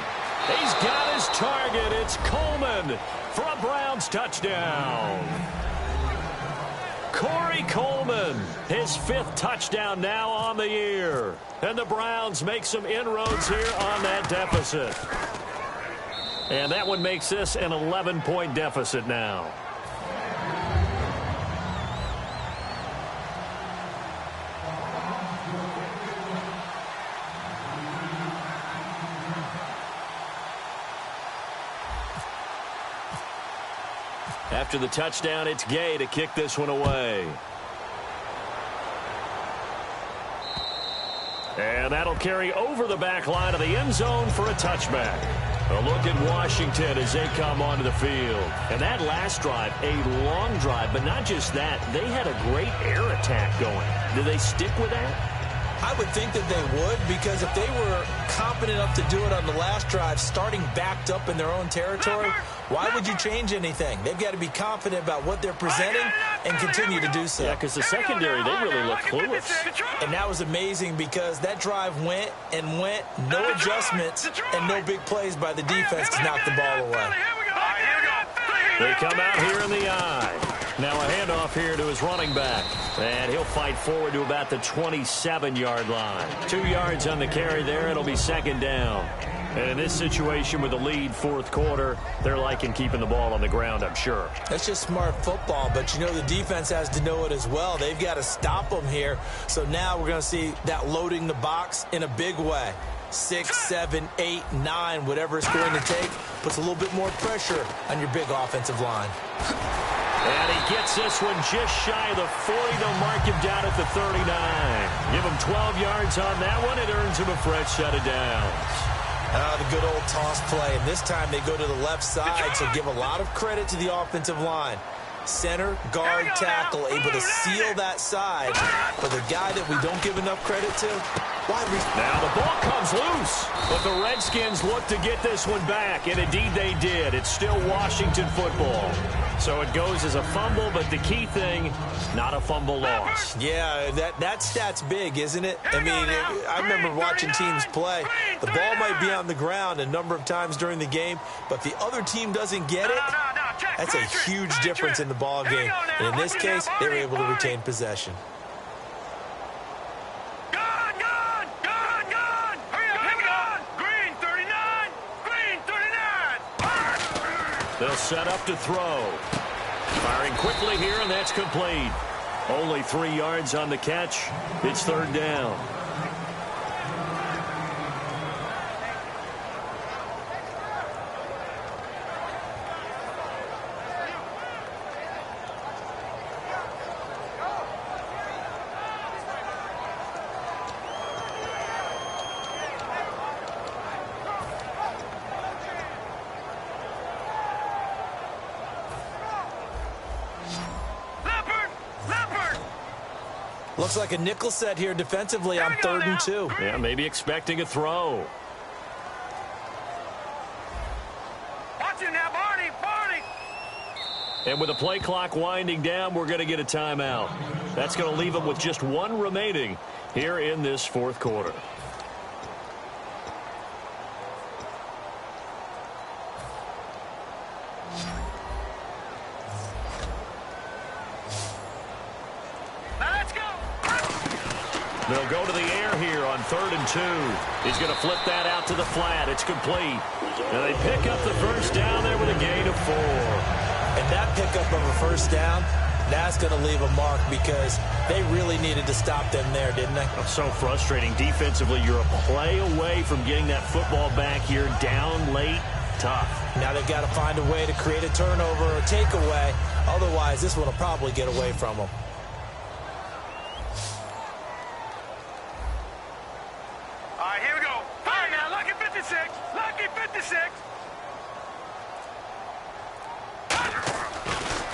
He's got his target. It's Coleman for a Browns touchdown. Corey Coleman, his 5th touchdown now on the year. And the Browns make some inroads here on that deficit. And that one makes this an 11-point deficit now. After the touchdown, it's Gay to kick this one away. And that'll carry over the back line of the end zone for a touchback. A look at Washington as they come onto the field. And that last drive, a long drive, but not just that. They had a great air attack going. Do they stick with that? I would think that they would, because if they were competent enough to do it on the last drive, starting backed up in their own territory, why would you change anything? They've got to be confident about what they're presenting and continue to do so. Yeah, because the secondary, they really look clueless. And that was amazing because that drive went, no adjustments, and no big plays by the defense to knock the ball away. They come out here in the eye. Now a handoff here to his running back. And he'll fight forward to about the 27-yard line. 2 yards on the carry there. It'll be 2nd down. And in this situation with the lead 4th quarter, they're liking keeping the ball on the ground, I'm sure. That's just smart football, but you know the defense has to know it as well. They've got to stop them here. So now we're going to see that loading the box in a big way. 6, 7, 8, 9, whatever it's going to take, puts a little bit more pressure on your big offensive line. And he gets this one just shy of the 40. They'll mark him down at the 39. Give him 12 yards on that one. It earns him a fresh set of downs. The good old toss play. And this time they go to the left side, so give a lot of credit to the offensive line. Center, guard, tackle, able to seal that side. But the guy that we don't give enough credit to, wide receiver. Now the ball comes loose, but the Redskins look to get this one back, and indeed they did. It's still Washington football. So it goes as a fumble, but the key thing, not a fumble loss. Yeah, that stat's big, isn't it? I mean, I remember watching teams play. The ball might be on the ground a number of times during the game, but the other team doesn't get it. That's a huge difference in the ball game. And in this case, they were able to retain possession. They'll set up to throw. Firing quickly here, and that's complete. Only 3 yards on the catch. It's third down. Looks like a nickel set here defensively on 3rd and 2. Yeah, maybe expecting a throw. Watch it now, Barney, Barney. And with the play clock winding down, we're going to get a timeout. That's going to leave them with just 1 remaining here in this 4th quarter. They'll go to the air here on 3rd and 2. He's going to flip that out to the flat. It's complete. And they pick up the first down there with a gain of 4. And that pickup of a first down, that's going to leave a mark because they really needed to stop them there, didn't they? Oh, so frustrating. Defensively, you're a play away from getting that football back here down late. Tough. Now they've got to find a way to create a turnover or takeaway. Otherwise, this one will probably get away from them.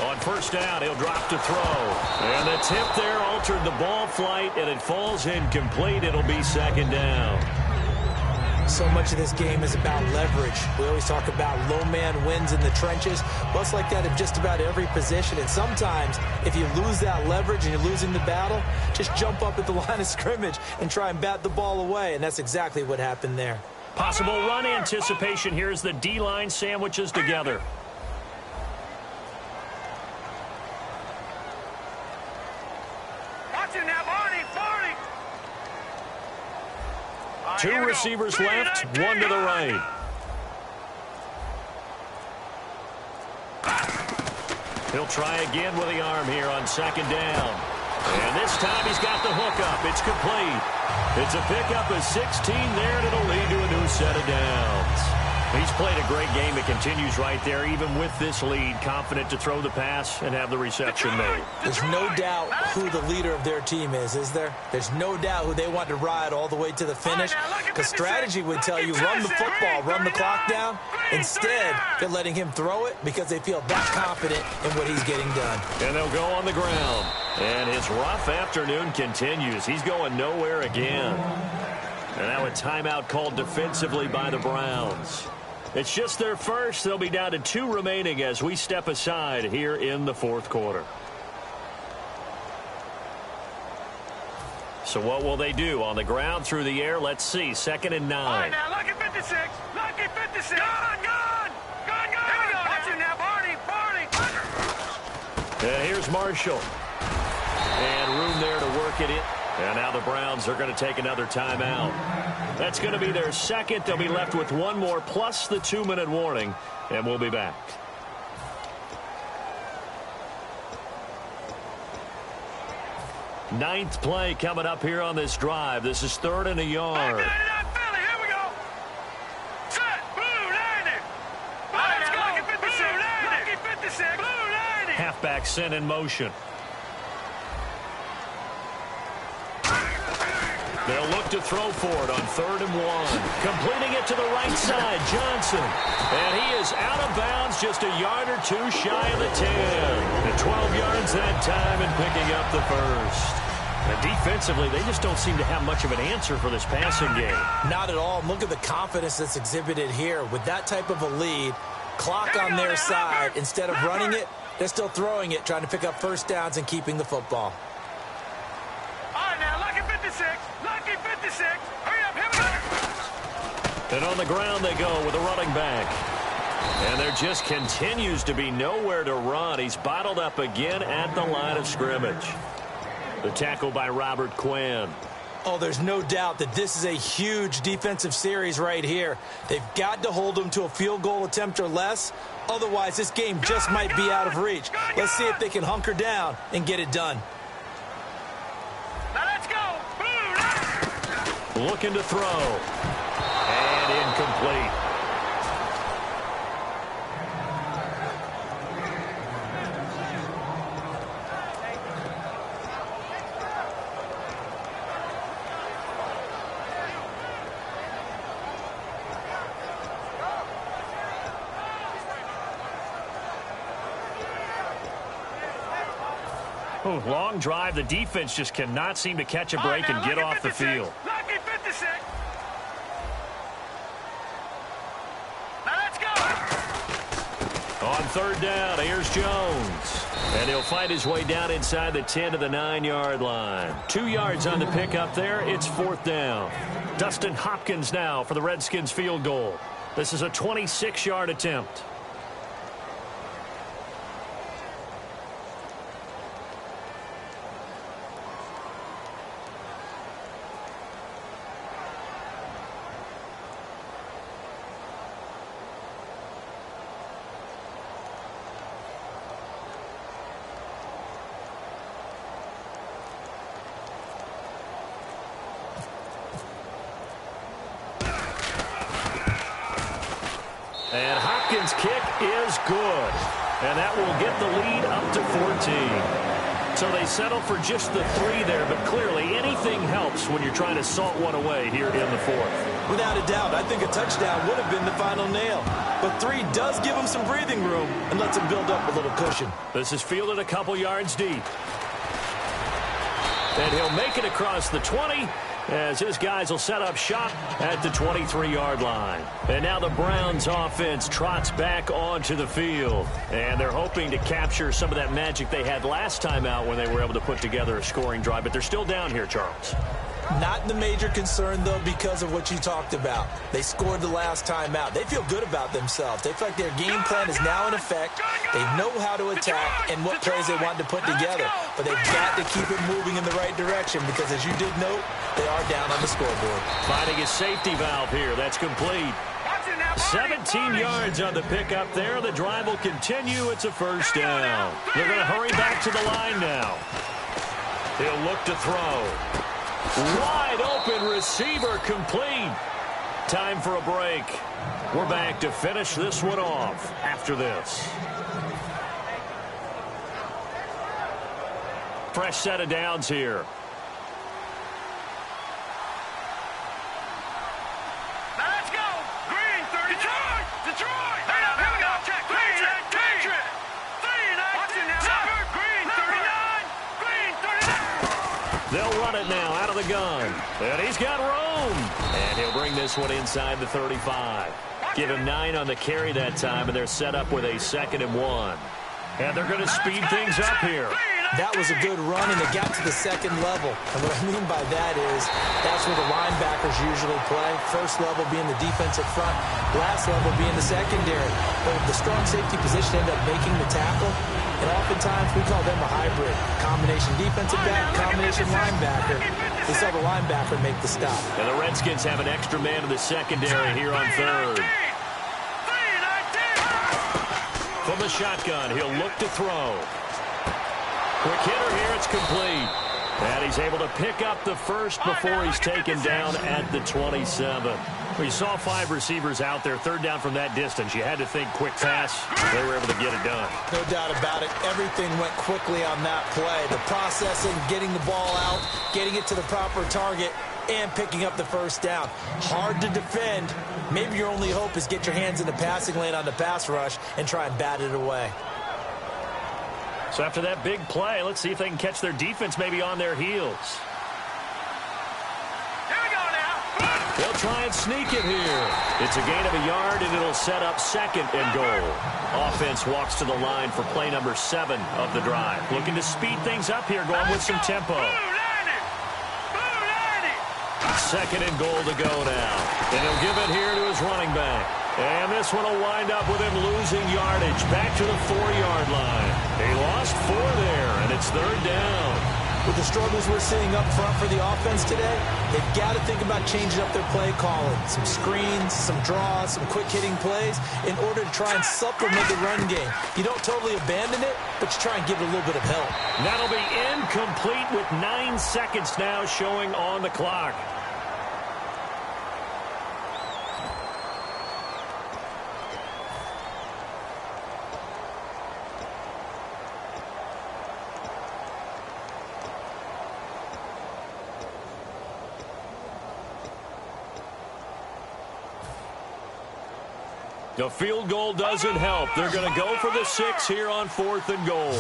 On first down, he'll drop to throw. And the tip there altered the ball flight, and it falls incomplete. It'll be 2nd down. So much of this game is about leverage. We always talk about low man wins in the trenches. Well, it's like that in just about every position. And sometimes, if you lose that leverage and you're losing the battle, just jump up at the line of scrimmage and try and bat the ball away. And that's exactly what happened there. Possible run anticipation here as the D-line sandwiches together. Watch it now, Barney, Barney. 2 receivers left, 1 to the right. He'll try again with the arm here on 2nd down. And this time he's got the hook up. It's complete. It's a pickup of 16 there, and it'll lead to a new set of downs. He's played a great game. It continues right there, even with this lead, confident to throw the pass and have the reception made. There's no doubt who the leader of their team is there? There's no doubt who they want to ride all the way to the finish. Because strategy would tell you run the football, run the clock down. Instead, they're letting him throw it because they feel that confident in what he's getting done. And they'll go on the ground. And his rough afternoon continues. He's going nowhere again. And now a timeout called defensively by the Browns. It's just their first. They'll be down to 2 remaining as we step aside here in the 4th quarter. So what will they do? On the ground, through the air, let's see. 2nd and 9. All right, now, lucky 56. Lucky 56. Gone, gone. Gone, gone. Here we go. Watch it now, Barney, Barney. And here's Marshall. And room there to work it in. And now the Browns are going to take another timeout. That's going to be their 2nd. They'll be left with 1 more plus the 2-minute warning. And we'll be back. Ninth play coming up here on this drive. This is 3rd and a yard. Here we go. Set. Blue 90. Let's go. Lucky 56. Lucky 56. Blue 90. Halfback sent in motion. They'll look to throw for it on 3rd and 1. Completing it to the right side, Johnson. And he is out of bounds just a yard or 2 shy of the 10. And 12 yards that time and picking up the first. And defensively, they just don't seem to have much of an answer for this passing game. Not at all. Look at the confidence that's exhibited here. With that type of a lead, clock on their side, instead of running it, they're still throwing it, trying to pick up first downs and keeping the football. All right, now, lucky 56. Lucky 56. Hurry up, here we go. And on the ground they go with a running back. And there just continues to be nowhere to run. He's bottled up again at the line of scrimmage. The tackle by Robert Quinn. Oh, there's no doubt that this is a huge defensive series right here. They've got to hold them to a field goal attempt or less. Otherwise, this game just might be out of reach. Let's see if they can hunker down and get it done. Now let's go. Looking to throw. And incomplete. Long drive. The defense just cannot seem to catch a break and get off the field. Lucky 56. Now let's go. On third down, here's Jones. And he'll find his way down inside the 10 to the 9-yard line. 2 yards on the pickup there. It's fourth down. Dustin Hopkins now for the Redskins field goal. This is a 26-yard attempt. And Hopkins' kick is good. And that will get the lead up to 14. So they settle for just the 3 there, but clearly anything helps when you're trying to salt one away here in the fourth. Without a doubt, I think a touchdown would have been the final nail. But 3 does give him some breathing room and lets him build up a little cushion. This is fielded a couple yards deep. And he'll make it across the 20 as his guys will set up shop at the 23-yard line. And now the Browns offense trots back onto the field. And they're hoping to capture some of that magic they had last time out when they were able to put together a scoring drive. But they're still down here, Charles. Not the major concern, though, because of what you talked about. They scored the last time out. They feel good about themselves. They feel like their game plan is now in effect. They know how to attack and what plays they want to put together. But they've got to keep it moving in the right direction because, as you did note, they are down on the scoreboard. Finding a safety valve here. That's complete. 17 yards on the pickup there. The drive will continue. It's a first down. They're going to hurry back to the line now. He'll look to throw. Wide open receiver complete. Time for a break. We're back to finish this one off after this. Fresh set of downs here. Now let's go. Green 30. Detroit. Here we go. Check. Green 19. 39. Green 39. Green 39. They'll run it now out of the gun. And he's got room. And he'll bring this one inside the 35. Give him 9 on the carry that time, and they're set up with a 2nd and 1. And they're going to speed things up here. That was a good run, and it got to the second level. And what I mean by that is that's where the linebackers usually play. First level being the defensive front, last level being the secondary. But if the strong safety position ended up making the tackle, and oftentimes we call them a hybrid. Combination defensive back, combination linebacker. We saw the linebacker make the stop. And the Redskins have an extra man in the secondary here on third. From the shotgun, he'll look to throw. Quick hitter here, it's complete. And he's able to pick up the first before he's taken down at the 27. We saw 5 receivers out there, third down from that distance. You had to think quick pass. They were able to get it done. No doubt about it. Everything went quickly on that play. The processing, getting the ball out, getting it to the proper target, and picking up the first down. Hard to defend. Maybe your only hope is get your hands in the passing lane on the pass rush and try and bat it away. So after that big play, let's see if they can catch their defense maybe on their heels. Here we go now. They'll try and sneak it here. It's a gain of a yard, and it'll set up 2nd and goal. Offense walks to the line for play number 7 of the drive. Looking to speed things up here, going with some tempo. 2nd and goal to go now. And he'll give it here to his running back. And this one will wind up with him losing yardage back to the 4-yard line. He lost 4 there, and it's third down. With the struggles we're seeing up front for the offense today, they've got to think about changing up their play calling. Some screens, some draws, some quick-hitting plays in order to try and supplement the run game. You don't totally abandon it, but you try and give it a little bit of help. That'll be incomplete with 9 seconds now showing on the clock. The field goal doesn't help. They're going to go for the 6 here on 4th and goal.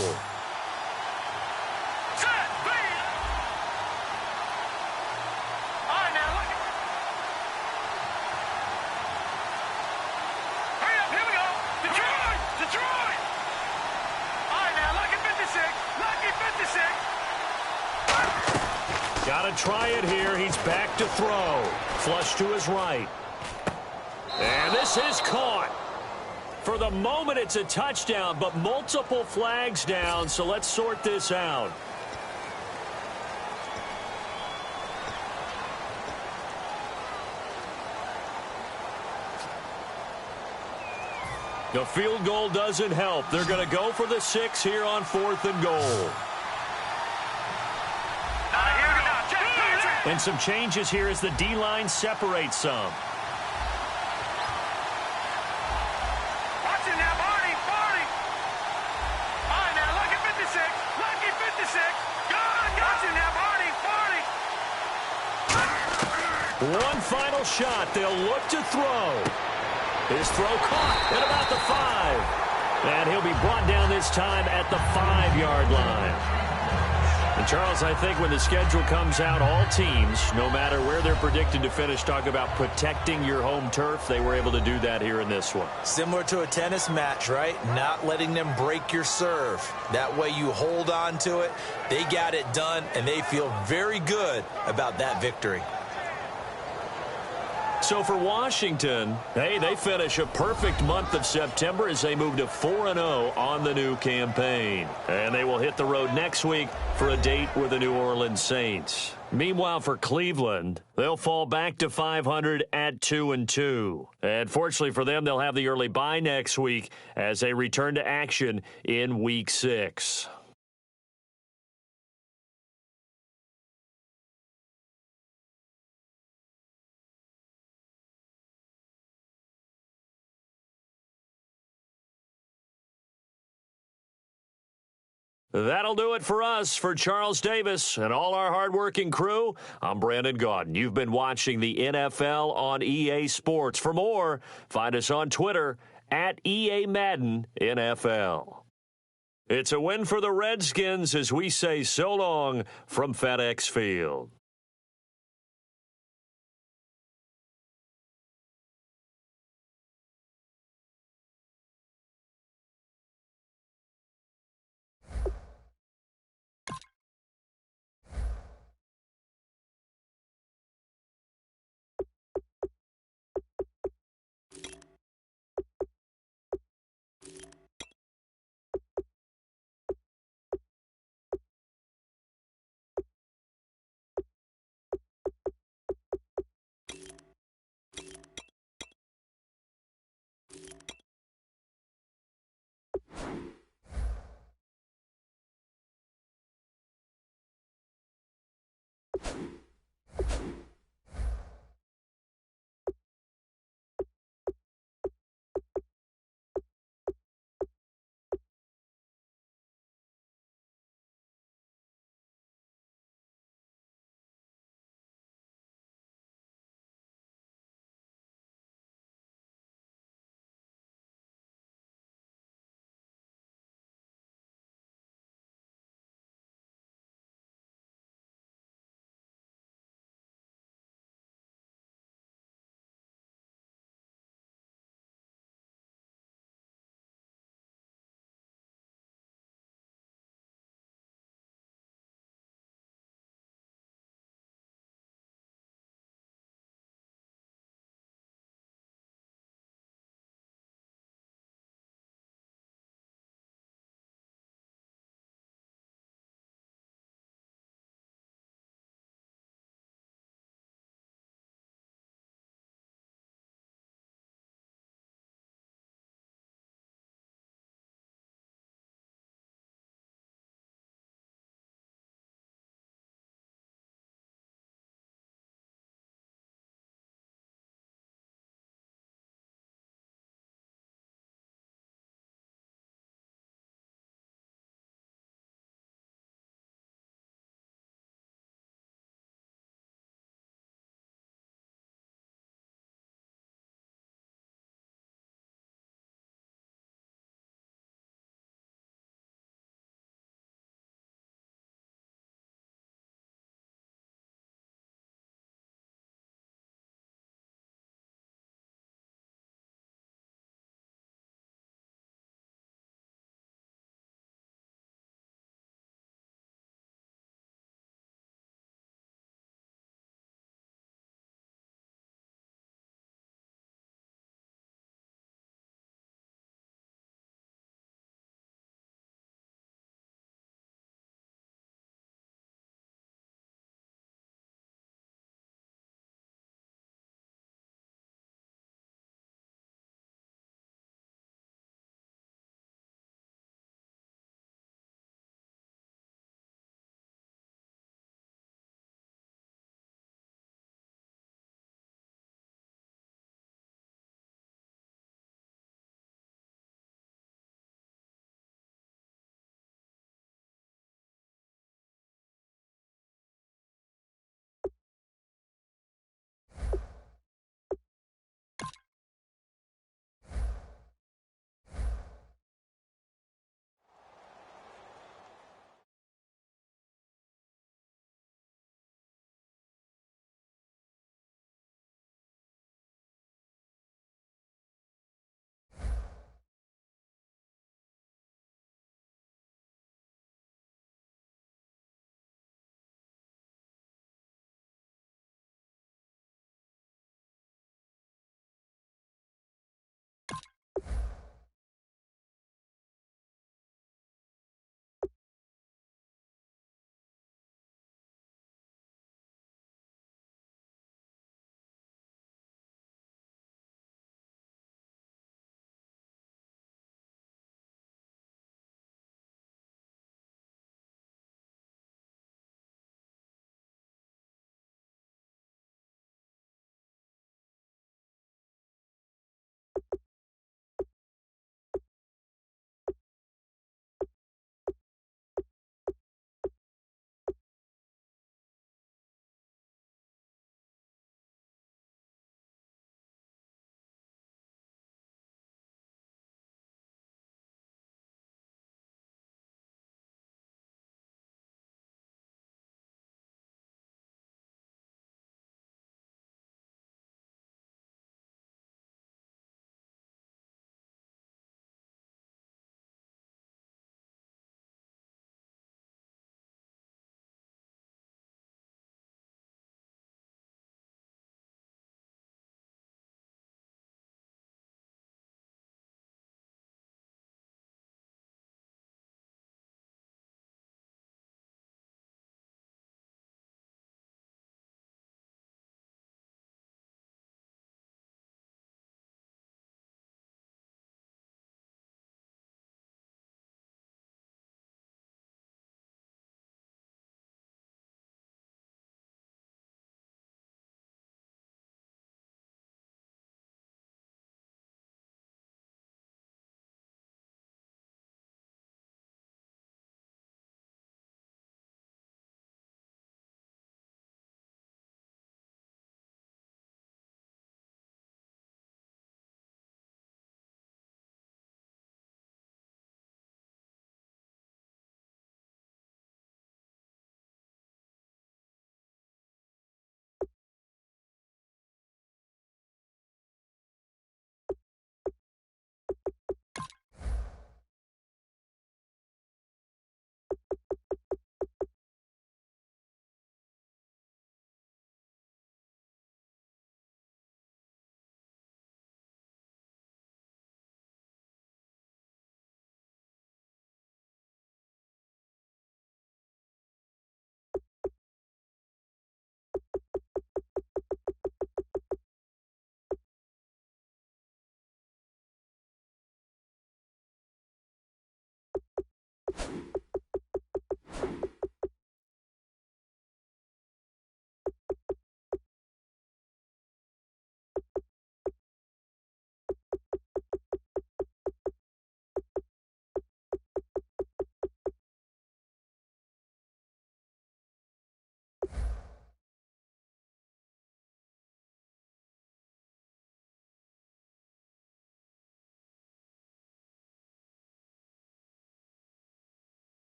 Got to try it here. He's back to throw. Flush to his right. And this is caught. For the moment, it's a touchdown, but multiple flags down, so let's sort this out. The field goal doesn't help. They're going to go for the 6 here on 4th and goal. And some changes here as the D-line separates some. One final shot. They'll look to throw. His throw caught at about the 5. And he'll be brought down this time at the 5-yard line. And, Charles, I think when the schedule comes out, all teams, no matter where they're predicted to finish, talk about protecting your home turf. They were able to do that here in this one. Similar to a tennis match, right? Not letting them break your serve. That way you hold on to it. They got it done, and they feel very good about that victory. So for Washington, hey, they finish a perfect month of September as they move to 4-0 on the new campaign. And they will hit the road next week for a date with the New Orleans Saints. Meanwhile, for Cleveland, they'll fall back to 500 at 2-2. And fortunately for them, they'll have the early bye next week as they return to action in Week 6. That'll do it for us. For Charles Davis and all our hardworking crew, I'm Brandon Gaudin. You've been watching the NFL on EA Sports. For more, find us on Twitter at EA Madden NFL. It's a win for the Redskins as we say so long from FedEx Field.